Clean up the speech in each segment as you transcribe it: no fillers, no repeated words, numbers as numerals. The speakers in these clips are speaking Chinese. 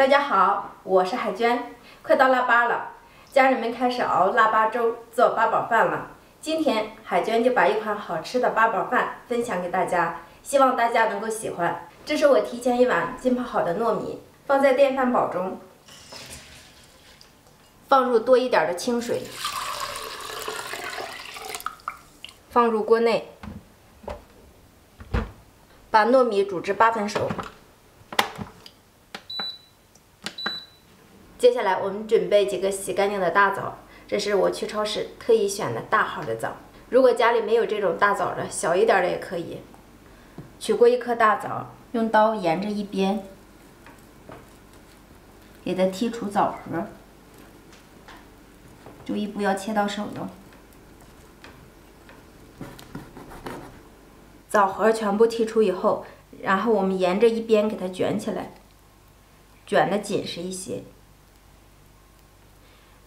大家好，我是海娟。快到腊八了，家人们开始熬腊八粥，做八宝饭了。今天海娟就把一款好吃的八宝饭分享给大家，希望大家能够喜欢。这是我提前一晚浸泡好的糯米，放在电饭煲中，放入多一点的清水，放入锅内，把糯米煮至8分熟。接下来我们准备几个洗干净的大枣，这是我去超市特意选的大号的枣。如果家里没有这种大枣的，小一点的也可以。取过一颗大枣，用刀沿着一边给它剔除枣核，注意不要切到手哟。枣核全部剔除以后，然后我们沿着一边给它卷起来，卷得紧实一些。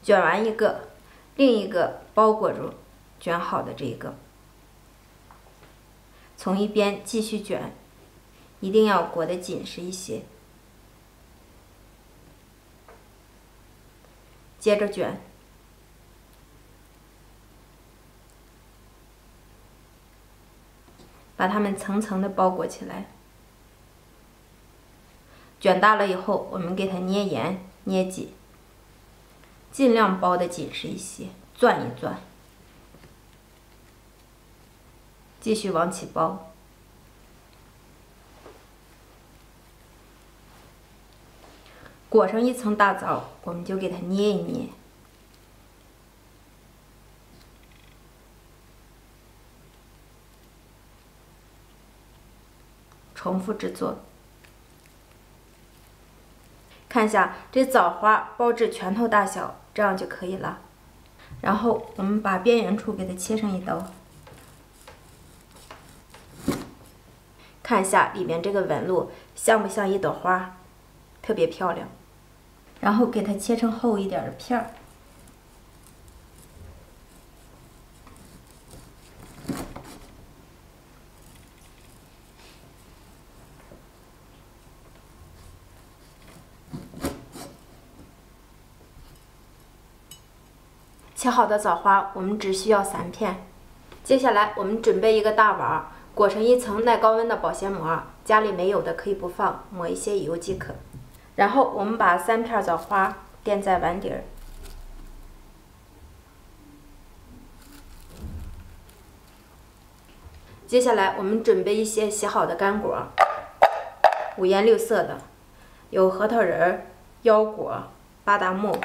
卷完一个，另一个包裹住卷好的这一个，从一边继续卷，一定要裹得紧实一些。接着卷，把它们层层的包裹起来。卷大了以后，我们给它捏严、捏紧。尽量包得紧实一些，攥一攥，继续往起包。裹上一层大枣，我们就给它捏一捏。重复制作。看一下这枣花包至拳头大小，这样就可以了。然后我们把边缘处给它切上一刀，看一下里面这个纹路像不像一朵花，特别漂亮。然后给它切成厚一点的片儿。切好的枣花，我们只需要3片。接下来，我们准备一个大碗，裹上一层耐高温的保鲜膜，家里没有的可以不放，抹一些油即可。然后，我们把3片枣花垫在碗底儿。接下来，我们准备一些洗好的干果，五颜六色的，有核桃仁、腰果、巴达木，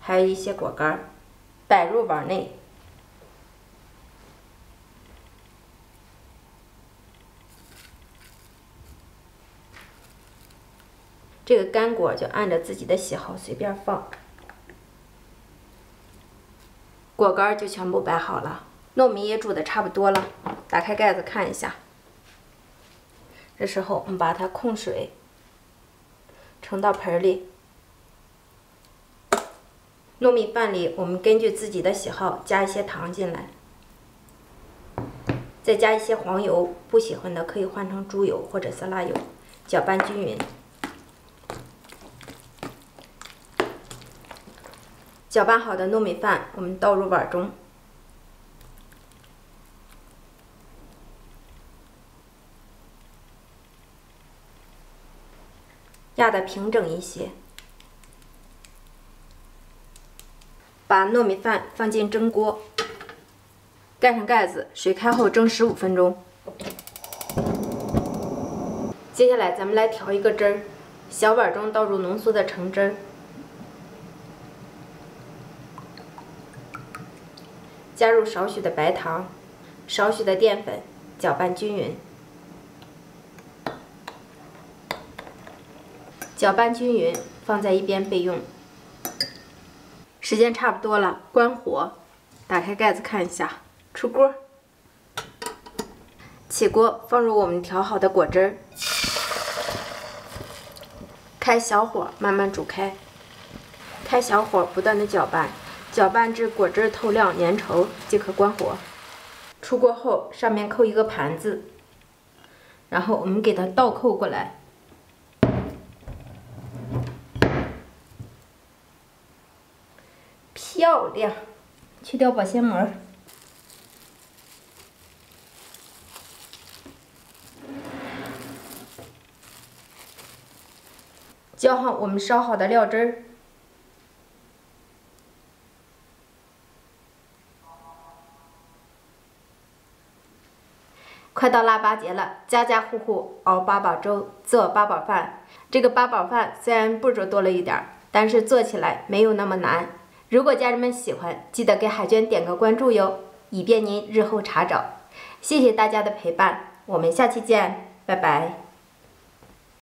还有一些果干。摆入碗内，这个干果就按照自己的喜好随便放。果干就全部摆好了，糯米也煮的差不多了，打开盖子看一下。这时候我们把它控水，盛到盆里。糯米饭里，我们根据自己的喜好加一些糖进来，再加一些黄油，不喜欢的可以换成猪油或者色拉油，搅拌均匀。搅拌好的糯米饭，我们倒入碗中，压得平整一些。把糯米饭放进蒸锅，盖上盖子，水开后蒸15分钟。接下来咱们来调一个汁儿，小碗中倒入浓缩的橙汁儿，加入少许的白糖，少许的淀粉，搅拌均匀。搅拌均匀，放在一边备用。时间差不多了，关火，打开盖子看一下，出锅。起锅，放入我们调好的果汁儿，开小火慢慢煮开，开小火不断的搅拌，搅拌至果汁透亮粘稠即可关火。出锅后，上面扣一个盘子，然后我们给它倒扣过来，漂亮。去掉保鲜膜。浇上我们烧好的料汁儿。快到腊八节了，家家户户熬八宝粥，做八宝饭。这个八宝饭虽然步骤多了一点儿，但是做起来没有那么难。如果家人们喜欢，记得给海娟点个关注哟，以便您日后查找。谢谢大家的陪伴，我们下期见，拜拜。